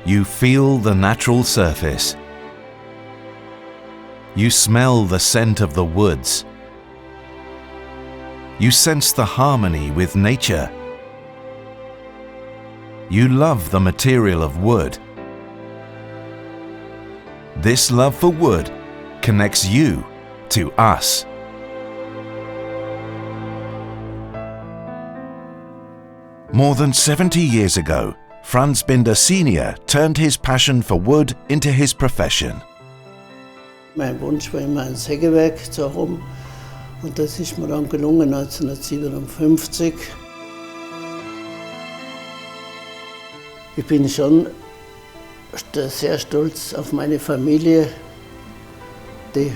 You feel the natural surface. You smell the scent of the woods. You sense the harmony with nature. You love the material of wood. This love for wood connects you to us. More than 70 years ago, Franz Binder Senior turned his passion for wood into his profession. Mein Wunsch war immer ein Sägewerk zu haben und das ist mir dann gelungen 1957. Ich bin schon sehr stolz auf meine Familie, die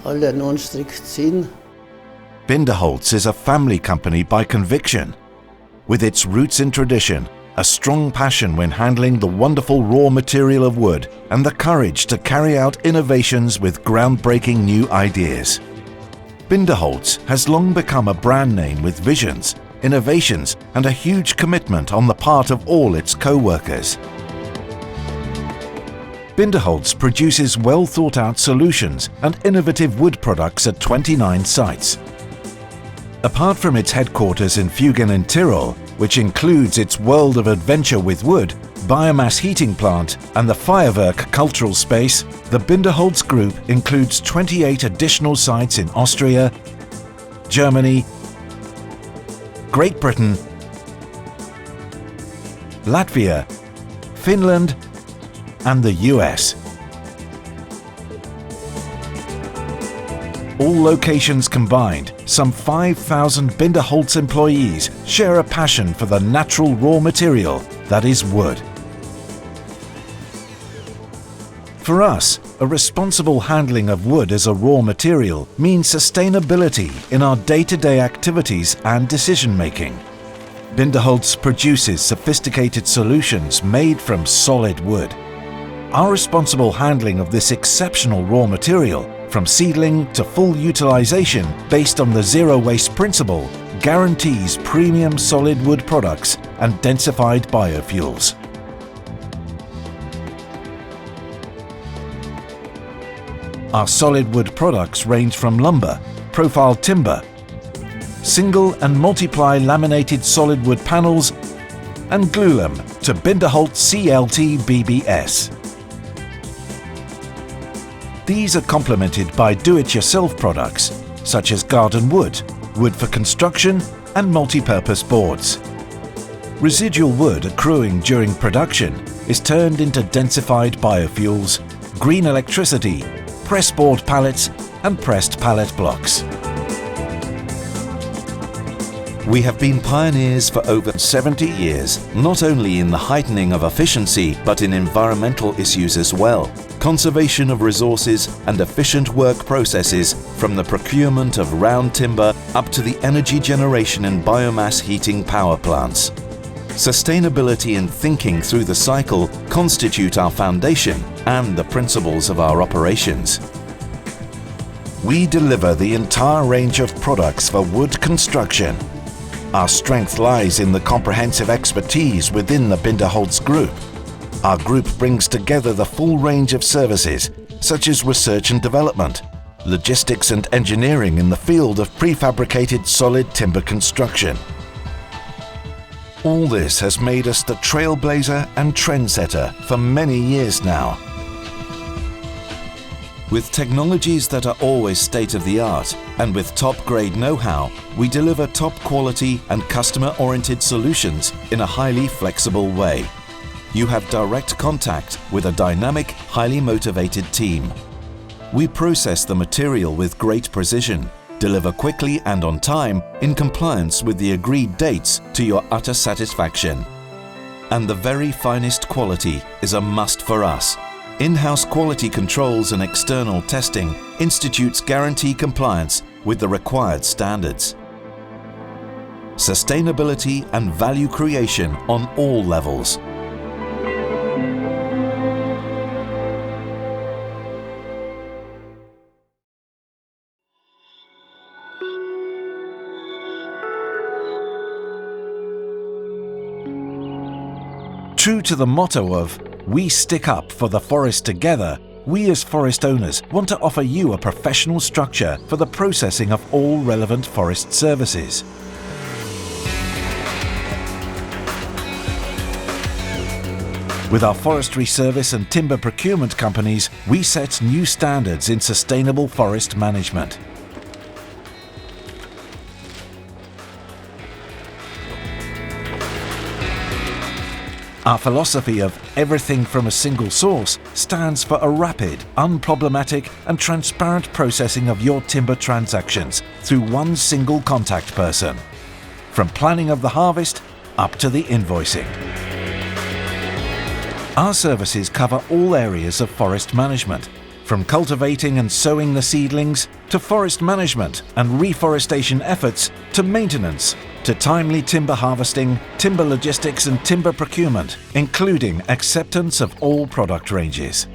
alle an einen Strick ziehen. Binderholz is a family company by conviction. With its roots in tradition, a strong passion when handling the wonderful raw material of wood, and the courage to carry out innovations with groundbreaking new ideas. Binderholz has long become a brand name with visions, innovations, and a huge commitment on the part of all its co-workers. Binderholz produces well-thought-out solutions and innovative wood products at 29 sites. Apart from its headquarters in Fugen in Tyrol, which includes its world of adventure with wood, biomass heating plant and the Feuerwerk cultural space, the Binderholz Group includes 28 additional sites in Austria, Germany, Great Britain, Latvia, Finland and the US. All locations combined, some 5,000 Binderholz employees share a passion for the natural raw material that is wood. For us, a responsible handling of wood as a raw material means sustainability in our day-to-day activities and decision-making. Binderholz produces sophisticated solutions made from solid wood. Our responsible handling of this exceptional raw material, from seedling to full utilisation based on the zero waste principle, guarantees premium solid wood products and densified biofuels. Our solid wood products range from lumber, profile timber, single and multi-ply laminated solid wood panels and glulam to Binderholz CLT BBS. These are complemented by do-it-yourself products such as garden wood, wood for construction and multi-purpose boards. Residual wood accruing during production is turned into densified biofuels, green electricity, pressboard pallets and pressed pallet blocks. We have been pioneers for over 70 years, not only in the heightening of efficiency but in environmental issues as well. Conservation of resources and efficient work processes, from the procurement of round timber up to the energy generation in biomass heating power plants. Sustainability and thinking through the cycle constitute our foundation and the principles of our operations. We deliver the entire range of products for wood construction. Our strength lies in the comprehensive expertise within the Binderholz Group. Our group brings together the full range of services, such as research and development, logistics and engineering in the field of prefabricated solid timber construction. All this has made us the trailblazer and trendsetter for many years now. With technologies that are always state-of-the-art and with top-grade know-how, we deliver top-quality and customer-oriented solutions in a highly flexible way. You have direct contact with a dynamic, highly motivated team. We process the material with great precision, deliver quickly and on time in compliance with the agreed dates to your utter satisfaction. And the very finest quality is a must for us. In-house quality controls and external testing institutes guarantee compliance with the required standards. Sustainability and value creation on all levels. True to the motto of we stick up for the forest together, we as forest owners want to offer you a professional structure for the processing of all relevant forest services. With our forestry service and timber procurement companies, we set new standards in sustainable forest management. Our philosophy of everything from a single source stands for a rapid, unproblematic and transparent processing of your timber transactions through one single contact person, from planning of the harvest up to the invoicing. Our services cover all areas of forest management, from cultivating and sowing the seedlings, to forest management and reforestation efforts, to maintenance, to timely timber harvesting, timber logistics and timber procurement, including acceptance of all product ranges.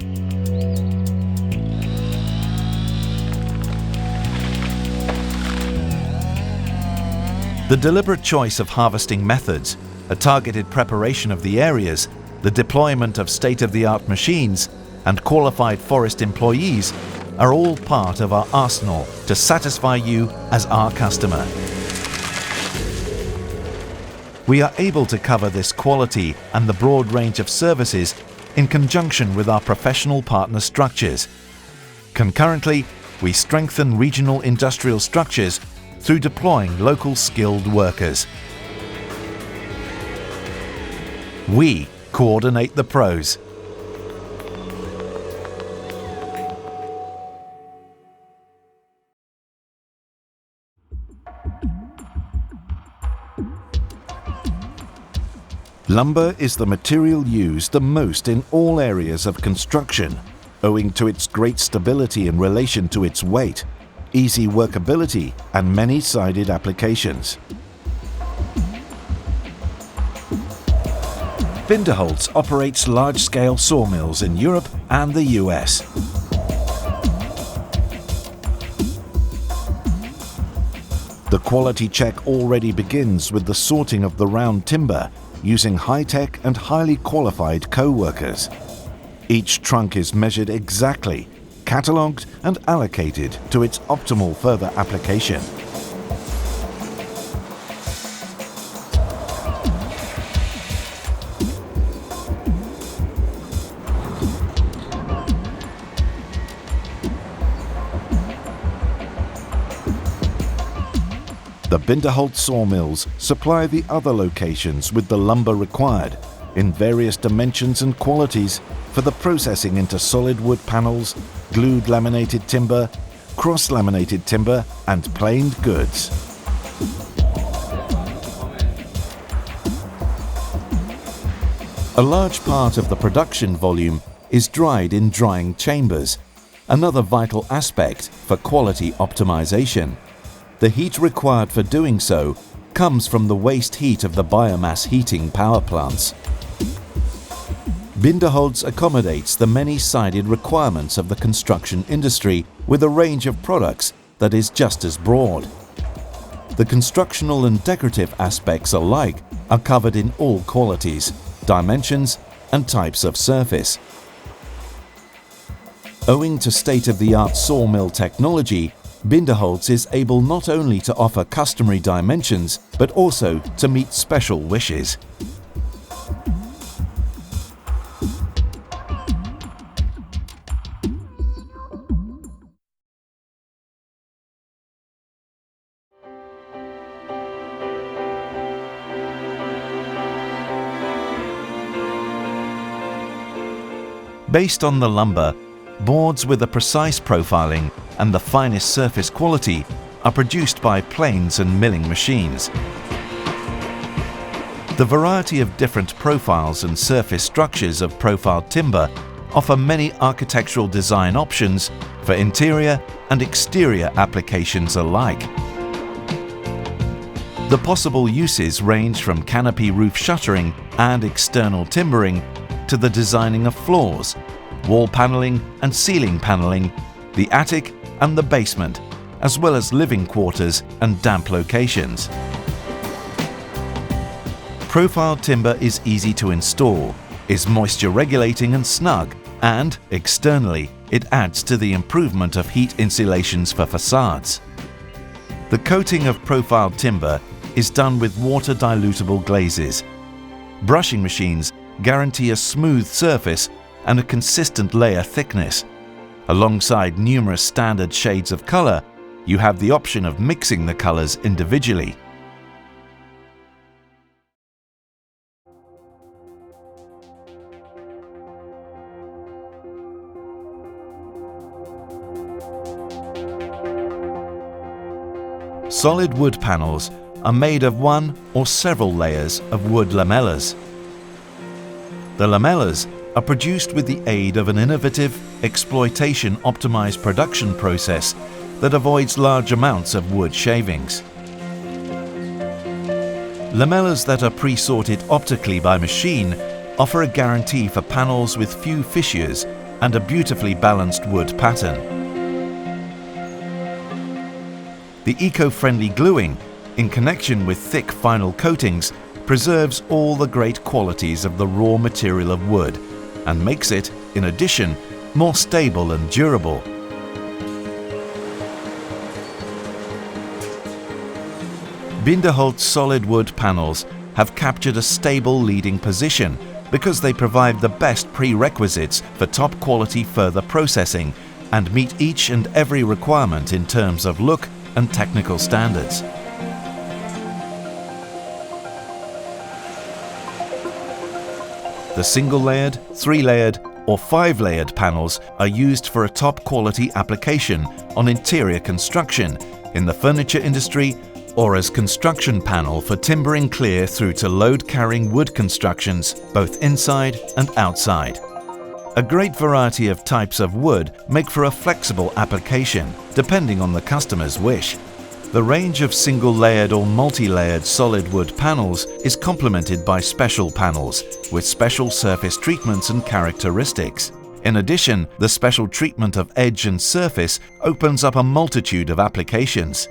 The deliberate choice of harvesting methods, a targeted preparation of the areas, the deployment of state-of-the-art machines, and qualified forest employees are all part of our arsenal to satisfy you as our customer. We are able to cover this quality and the broad range of services in conjunction with our professional partner structures. Concurrently, we strengthen regional industrial structures through deploying local skilled workers. We coordinate the pros. Lumber is the material used the most in all areas of construction, owing to its great stability in relation to its weight, easy workability, and many-sided applications. Binderholz operates large-scale sawmills in Europe and the US. The quality check already begins with the sorting of the round timber, using high-tech and highly qualified co-workers. Each trunk is measured exactly, catalogued and allocated to its optimal further application. The Binderholz sawmills supply the other locations with the lumber required in various dimensions and qualities for the processing into solid wood panels, glued laminated timber, cross-laminated timber and planed goods. A large part of the production volume is dried in drying chambers, another vital aspect for quality optimization. The heat required for doing so comes from the waste heat of the biomass heating power plants. Binderholz accommodates the many-sided requirements of the construction industry with a range of products that is just as broad. The constructional and decorative aspects alike are covered in all qualities, dimensions and types of surface. Owing to state-of-the-art sawmill technology, Binderholz is able not only to offer customary dimensions, but also to meet special wishes. Based on the lumber, boards with a precise profiling and the finest surface quality are produced by planes and milling machines. The variety of different profiles and surface structures of profiled timber offer many architectural design options for interior and exterior applications alike. The possible uses range from canopy roof shuttering and external timbering to the designing of floors, wall paneling and ceiling paneling, the attic and the basement, as well as living quarters and damp locations. Profiled timber is easy to install. is moisture regulating and snug, and, externally, it adds to the improvement of heat insulations for facades. The coating of profiled timber is done with water-dilutable glazes. Brushing machines guarantee a smooth surface and a consistent layer thickness. Alongside numerous standard shades of color, you have the option of mixing the colors individually. Solid wood panels are made of one or several layers of wood lamellas. The lamellas are produced with the aid of an innovative, exploitation-optimized production process that avoids large amounts of wood shavings. Lamellas that are pre-sorted optically by machine offer a guarantee for panels with few fissures and a beautifully balanced wood pattern. The eco-friendly gluing, in connection with thick final coatings, preserves all the great qualities of the raw material of wood and makes it, in addition, more stable and durable. Binderholz solid wood panels have captured a stable leading position because they provide the best prerequisites for top quality further processing and meet each and every requirement in terms of look and technical standards. The single-layered, three-layered or five-layered panels are used for a top-quality application on interior construction, in the furniture industry, or as construction panel for timbering clear through to load-carrying wood constructions, both inside and outside. A great variety of types of wood make for a flexible application, depending on the customer's wish. The range of single-layered or multi-layered solid wood panels is complemented by special panels with special surface treatments and characteristics. In addition, the special treatment of edge and surface opens up a multitude of applications.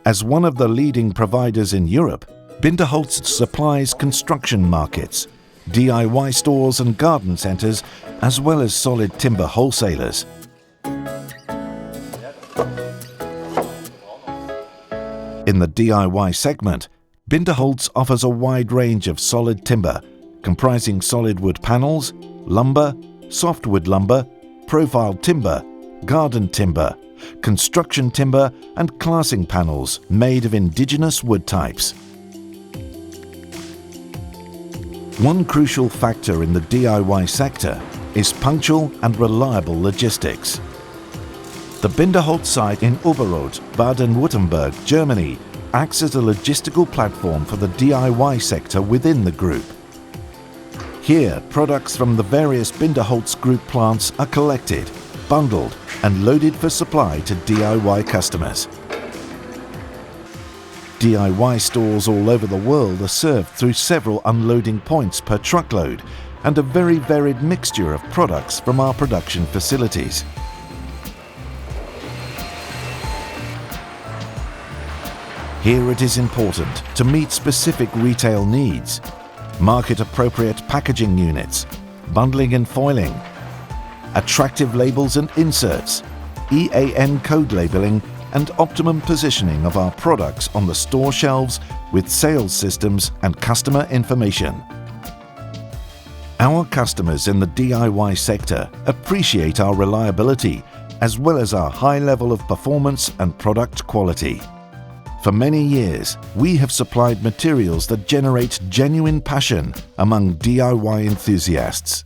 As one of the leading providers in Europe, Binderholz supplies construction markets, DIY stores and garden centers, as well as solid timber wholesalers. In the DIY segment, Binderholz offers a wide range of solid timber, comprising solid wood panels, lumber, softwood lumber, profiled timber, garden timber, construction timber and classing panels made of indigenous wood types. One crucial factor in the DIY sector is punctual and reliable logistics. The Binderholz site in Oberroth, Baden-Württemberg, Germany acts as a logistical platform for the DIY sector within the group. Here, products from the various Binderholz group plants are collected, bundled and loaded for supply to DIY customers. DIY stores all over the world are served through several unloading points per truckload and a very varied mixture of products from our production facilities. Here it is important to meet specific retail needs, market-appropriate packaging units, bundling and foiling, attractive labels and inserts, EAN code labeling and optimum positioning of our products on the store shelves with sales systems and customer information. Our customers in the DIY sector appreciate our reliability as well as our high level of performance and product quality. For many years, we have supplied materials that generate genuine passion among DIY enthusiasts.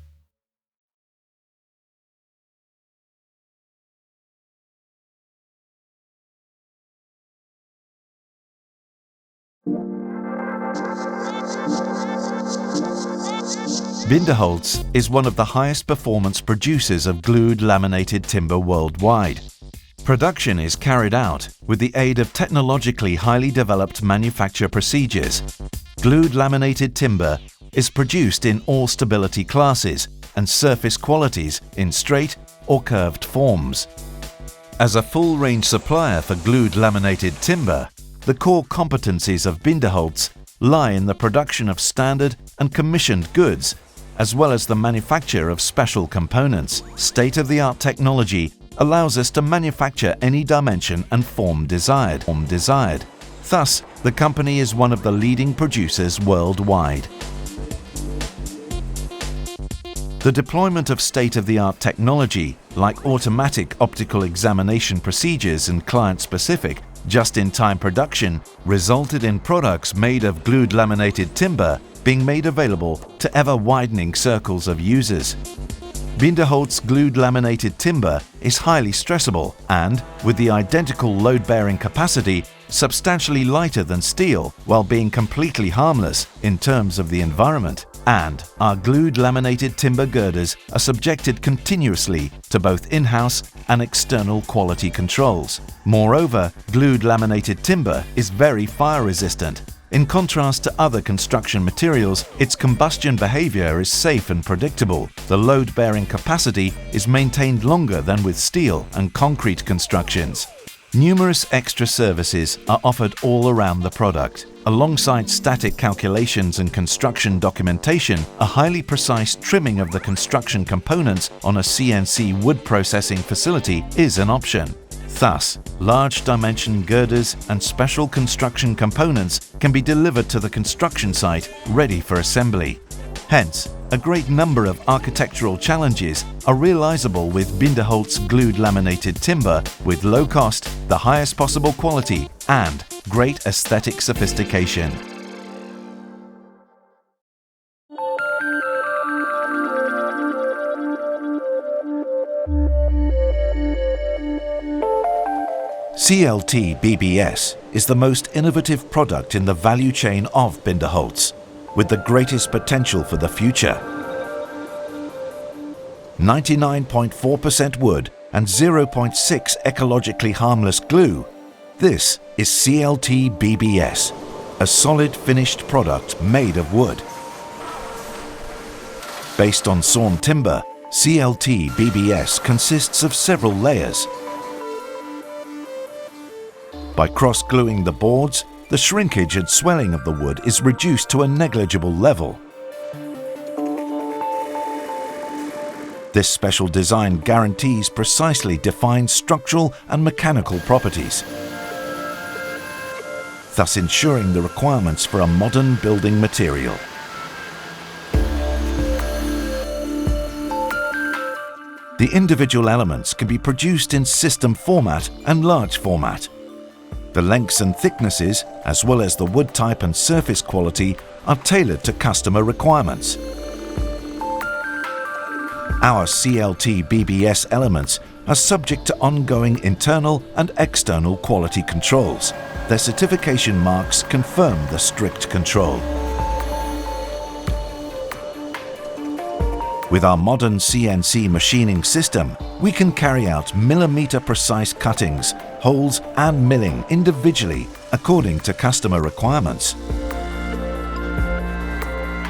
Binderholz is one of the highest performance producers of glued laminated timber worldwide. Production is carried out with the aid of technologically highly developed manufacture procedures. Glued laminated timber is produced in all stability classes and surface qualities in straight or curved forms. As a full-range supplier for glued laminated timber, the core competencies of Binderholz lie in the production of standard and commissioned goods, as well as the manufacture of special components. State-of-the-art technology allows us to manufacture any dimension and form desired. Thus, the company is one of the leading producers worldwide. The deployment of state-of-the-art technology, like automatic optical examination procedures and client-specific, just-in-time production, resulted in products made of glued laminated timber being made available to ever-widening circles of users. Binderholz glued laminated timber is highly stressable and, with the identical load-bearing capacity, substantially lighter than steel while being completely harmless in terms of the environment. And our glued laminated timber girders are subjected continuously to both in-house and external quality controls. Moreover, glued laminated timber is very fire-resistant. In contrast to other construction materials, its combustion behavior is safe and predictable. The load-bearing capacity is maintained longer than with steel and concrete constructions. Numerous extra services are offered all around the product. Alongside static calculations and construction documentation, a highly precise trimming of the construction components on a CNC wood processing facility is an option. Thus, large dimension girders and special construction components can be delivered to the construction site ready for assembly. Hence, a great number of architectural challenges are realizable with Binderholz glued laminated timber with low cost, the highest possible quality, and great aesthetic sophistication. CLT BBS is the most innovative product in the value chain of Binderholz, with the greatest potential for the future. 99.4% wood and 0.6 ecologically harmless glue, this is CLT BBS, a solid finished product made of wood. Based on sawn timber, CLT BBS consists of several layers. By cross-gluing the boards, the shrinkage and swelling of the wood is reduced to a negligible level. This special design guarantees precisely defined structural and mechanical properties, thus ensuring the requirements for a modern building material. The individual elements can be produced in system format and large format. The lengths and thicknesses, as well as the wood type and surface quality, are tailored to customer requirements. Our CLT BBS elements are subject to ongoing internal and external quality controls. Their certification marks confirm the strict control. With our modern CNC machining system, we can carry out millimeter-precise cuttings, holes and milling individually according to customer requirements.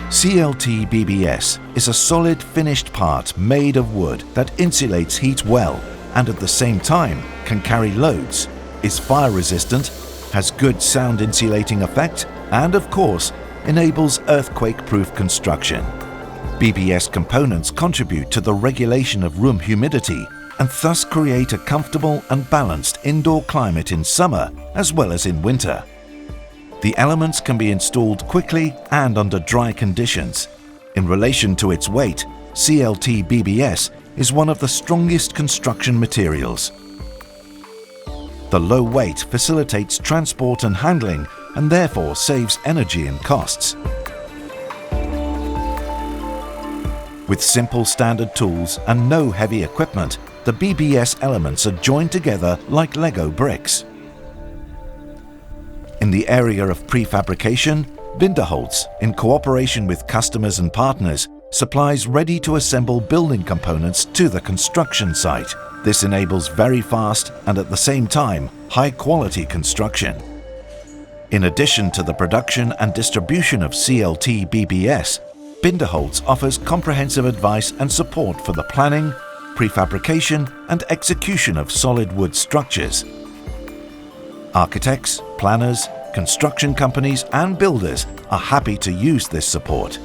CLT BBS is a solid finished part made of wood that insulates heat well and at the same time can carry loads, is fire resistant, has good sound insulating effect and of course enables earthquake-proof construction. BBS components contribute to the regulation of room humidity and thus create a comfortable and balanced indoor climate in summer as well as in winter. The elements can be installed quickly and under dry conditions. In relation to its weight, CLT BBS is one of the strongest construction materials. The low weight facilitates transport and handling and therefore saves energy and costs. With simple standard tools and no heavy equipment, the BBS elements are joined together like Lego bricks. In the area of prefabrication, Binderholz, in cooperation with customers and partners, supplies ready-to-assemble building components to the construction site. This enables very fast and at the same time high-quality construction. In addition to the production and distribution of CLT BBS, Binderholz offers comprehensive advice and support for the planning, prefabrication and execution of solid wood structures. Architects, planners, construction companies and builders are happy to use this support.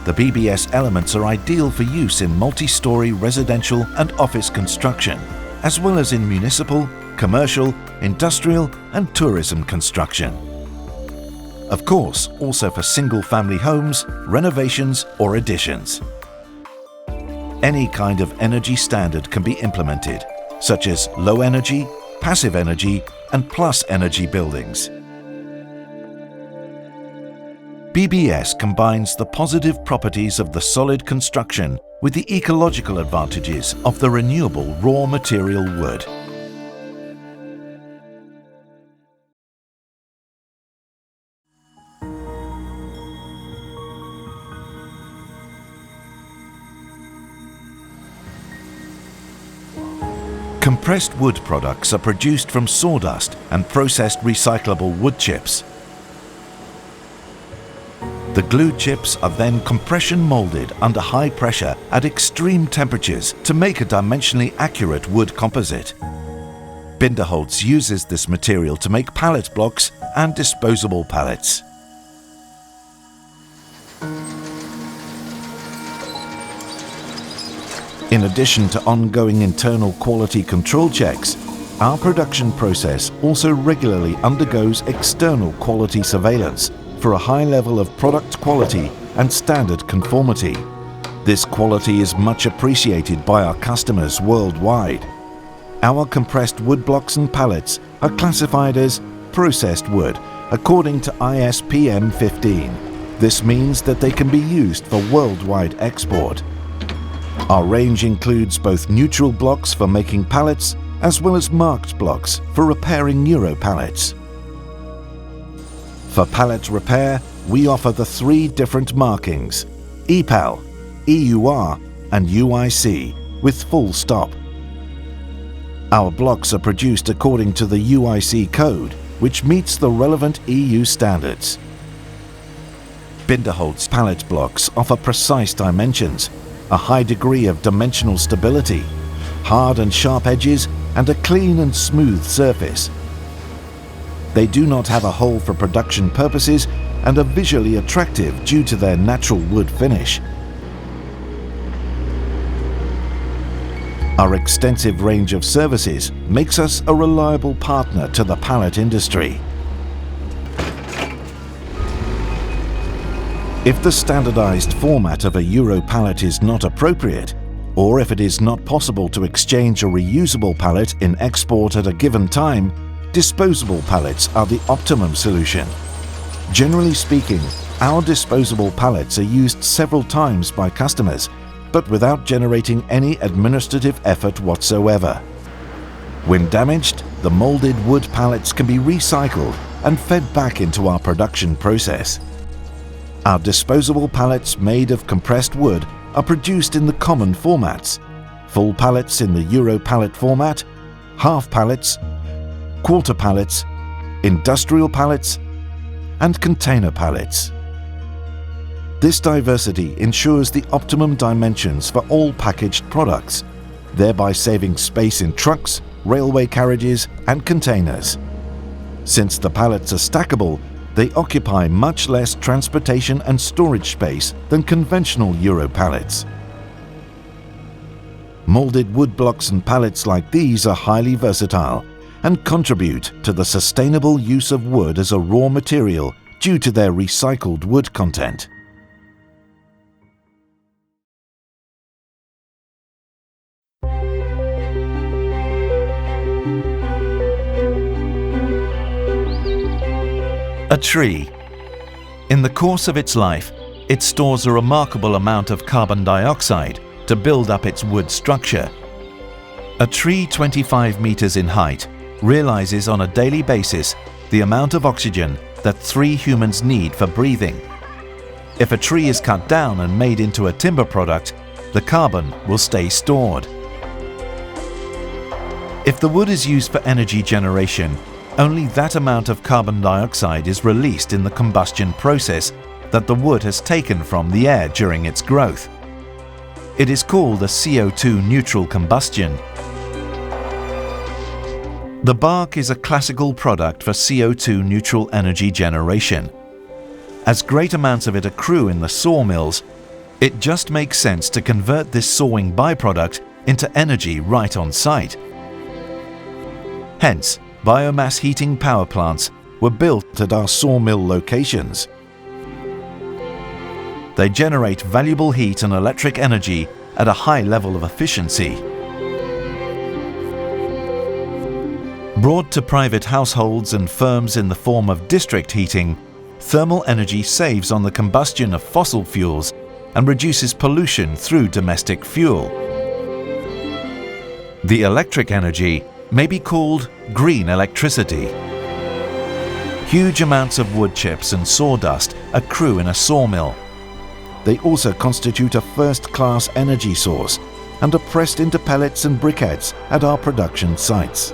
The BBS elements are ideal for use in multi-story residential and office construction, as well as in municipal, commercial, industrial and tourism construction. Of course, also for single-family homes, renovations or additions. Any kind of energy standard can be implemented, such as low energy, passive energy and plus energy buildings. BBS combines the positive properties of the solid construction with the ecological advantages of the renewable raw material wood. Compressed wood products are produced from sawdust and processed recyclable wood chips. The glue chips are then compression molded under high pressure at extreme temperatures to make a dimensionally accurate wood composite. Binderholz uses this material to make pallet blocks and disposable pallets. In addition to ongoing internal quality control checks, our production process also regularly undergoes external quality surveillance for a high level of product quality and standard conformity. This quality is much appreciated by our customers worldwide. Our compressed wood blocks and pallets are classified as processed wood according to ISPM 15. This means that they can be used for worldwide export. Our range includes both neutral blocks for making pallets as well as marked blocks for repairing Euro pallets. For pallet repair, we offer the 3 different markings: EPAL, EUR and UIC with full stop. Our blocks are produced according to the UIC code, which meets the relevant EU standards. Binderholz pallet blocks offer precise dimensions, a high degree of dimensional stability, hard and sharp edges and a clean and smooth surface. They do not have a hole for production purposes and are visually attractive due to their natural wood finish. Our extensive range of services makes us a reliable partner to the pallet industry. If the standardized format of a Euro pallet is not appropriate, or if it is not possible to exchange a reusable pallet in export at a given time, disposable pallets are the optimum solution. Generally speaking, our disposable pallets are used several times by customers, but without generating any administrative effort whatsoever. When damaged, the molded wood pallets can be recycled and fed back into our production process. Our disposable pallets made of compressed wood are produced in the common formats: full pallets in the Euro pallet format, half pallets, quarter pallets, industrial pallets, and container pallets. This diversity ensures the optimum dimensions for all packaged products, thereby saving space in trucks, railway carriages, and containers. Since the pallets are stackable, they occupy much less transportation and storage space than conventional Euro pallets. Molded wood blocks and pallets like these are highly versatile and contribute to the sustainable use of wood as a raw material due to their recycled wood content. A tree. In the course of its life, it stores a remarkable amount of carbon dioxide to build up its wood structure. A tree 25 meters in height realizes on a daily basis the amount of oxygen that 3 humans need for breathing. If a tree is cut down and made into a timber product, the carbon will stay stored. If the wood is used for energy generation, only that amount of carbon dioxide is released in the combustion process that the wood has taken from the air during its growth. It is called a CO2 neutral combustion. The bark is a classical product for CO2 neutral energy generation. As great amounts of it accrue in the sawmills, it just makes sense to convert this sawing byproduct into energy right on site. Hence, biomass heating power plants were built at our sawmill locations. They generate valuable heat and electric energy at a high level of efficiency. Brought to private households and firms in the form of district heating, thermal energy saves on the combustion of fossil fuels and reduces pollution through domestic fuel. The electric energy may be called green electricity. Huge amounts of wood chips and sawdust accrue in a sawmill. They also constitute a first-class energy source and are pressed into pellets and briquettes at our production sites.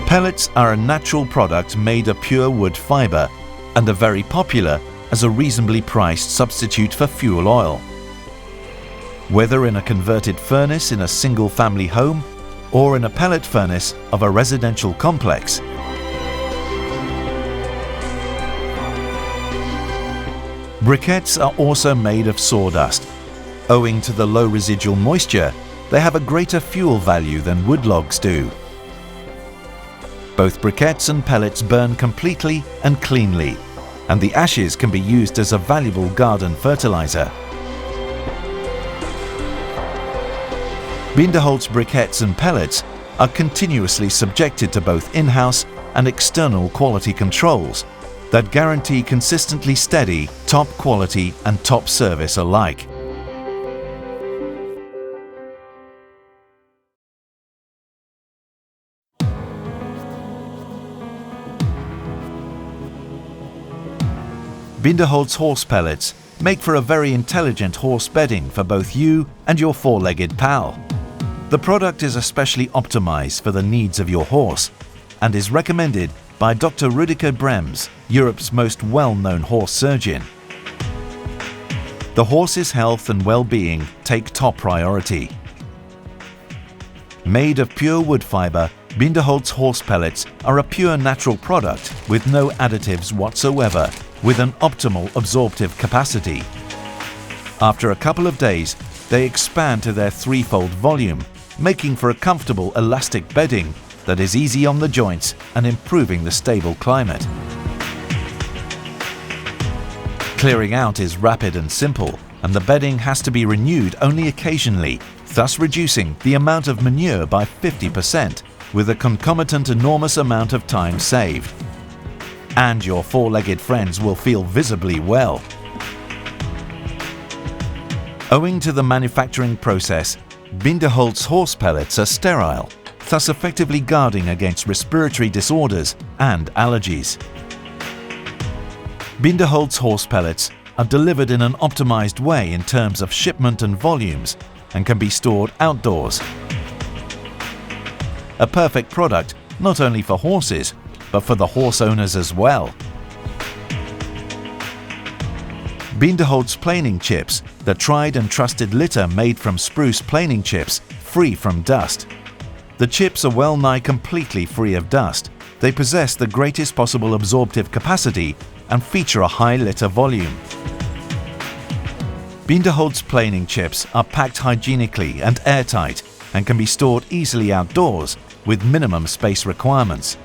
Pellets are a natural product made of pure wood fibre and are very popular as a reasonably priced substitute for fuel oil. Whether in a converted furnace in a single-family home or in a pellet furnace of a residential complex. Briquettes are also made of sawdust. Owing to the low residual moisture, they have a greater fuel value than wood logs do. Both briquettes and pellets burn completely and cleanly, and the ashes can be used as a valuable garden fertilizer. Binderholz briquettes and pellets are continuously subjected to both in-house and external quality controls that guarantee consistently steady, top quality and top service alike. Binderholz horse pellets make for a very intelligent horse bedding for both you and your four-legged pal. The product is especially optimized for the needs of your horse and is recommended by Dr. Rüdiger Brems, Europe's most well-known horse surgeon. The horse's health and well-being take top priority. Made of pure wood fibre, Binderholz horse pellets are a pure natural product with no additives whatsoever, with an optimal absorptive capacity. After a couple of days, they expand to their threefold volume, making for a comfortable elastic bedding that is easy on the joints and improving the stable climate. Clearing out is rapid and simple, and the bedding has to be renewed only occasionally, thus reducing the amount of manure by 50%, with a concomitant enormous amount of time saved. And your four-legged friends will feel visibly well. Owing to the manufacturing process, Binderholz horse pellets are sterile, thus effectively guarding against respiratory disorders and allergies. Binderholz horse pellets are delivered in an optimized way in terms of shipment and volumes and can be stored outdoors. A perfect product not only for horses, but for the horse owners as well. Binderholz planing chips, the tried and trusted litter made from spruce planing chips, free from dust. The chips are well nigh completely free of dust. They possess the greatest possible absorptive capacity and feature a high litter volume. Binderholz planing chips are packed hygienically and airtight and can be stored easily outdoors with minimum space requirements.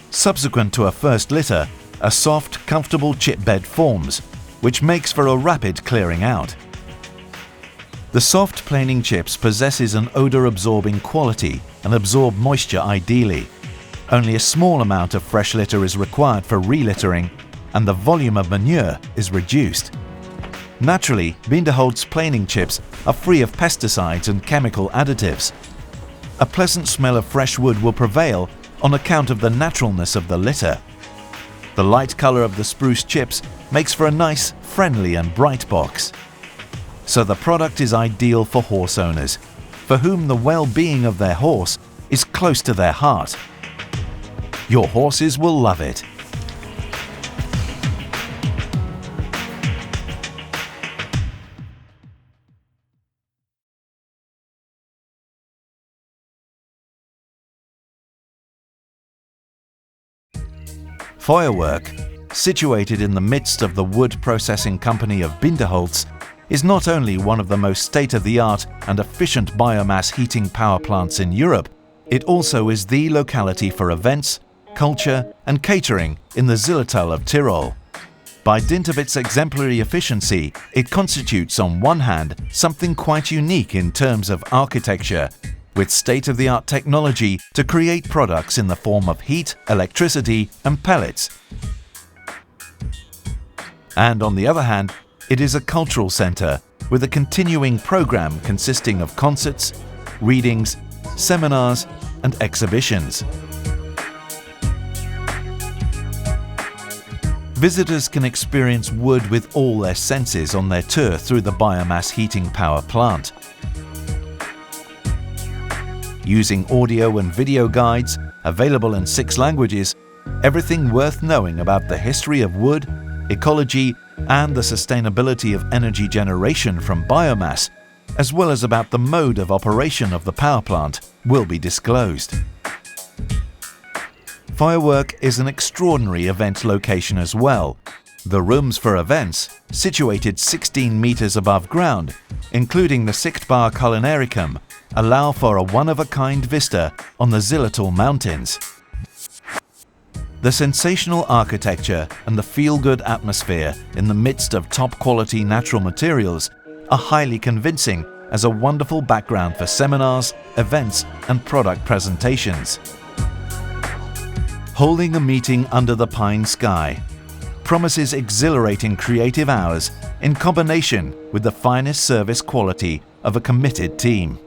Subsequent to a first litter, a soft, comfortable chip bed forms, which makes for a rapid clearing out. The soft planing chips possesses an odor-absorbing quality and absorb moisture ideally. Only a small amount of fresh litter is required for relittering, and the volume of manure is reduced. Naturally, Binderholz planing chips are free of pesticides and chemical additives. A pleasant smell of fresh wood will prevail on account of the naturalness of the litter. The light color of the spruce chips makes for a nice, friendly and bright box. So the product is ideal for horse owners, for whom the well-being of their horse is close to their heart. Your horses will love it. Feuerwerk, situated in the midst of the wood processing company of Binderholz, is not only one of the most state-of-the-art and efficient biomass heating power plants in Europe, it also is the locality for events, culture and catering in the Zillertal of Tyrol. By dint of its exemplary efficiency, it constitutes on one hand something quite unique in terms of architecture, with state-of-the-art technology to create products in the form of heat, electricity and pellets. And on the other hand, it is a cultural centre with a continuing programme consisting of concerts, readings, seminars and exhibitions. Visitors can experience wood with all their senses on their tour through the biomass heating power plant. Using audio and video guides, available in 6 languages, everything worth knowing about the history of wood, ecology and the sustainability of energy generation from biomass, as well as about the mode of operation of the power plant, will be disclosed. Feuerwerk is an extraordinary event location as well. The rooms for events, situated 16 meters above ground, including the Sichtbar Culinaricum, allow for a one-of-a-kind vista on the Zillertal Mountains. The sensational architecture and the feel-good atmosphere in the midst of top-quality natural materials are highly convincing as a wonderful background for seminars, events and product presentations. Holding a meeting under the pine sky promises exhilarating creative hours in combination with the finest service quality of a committed team.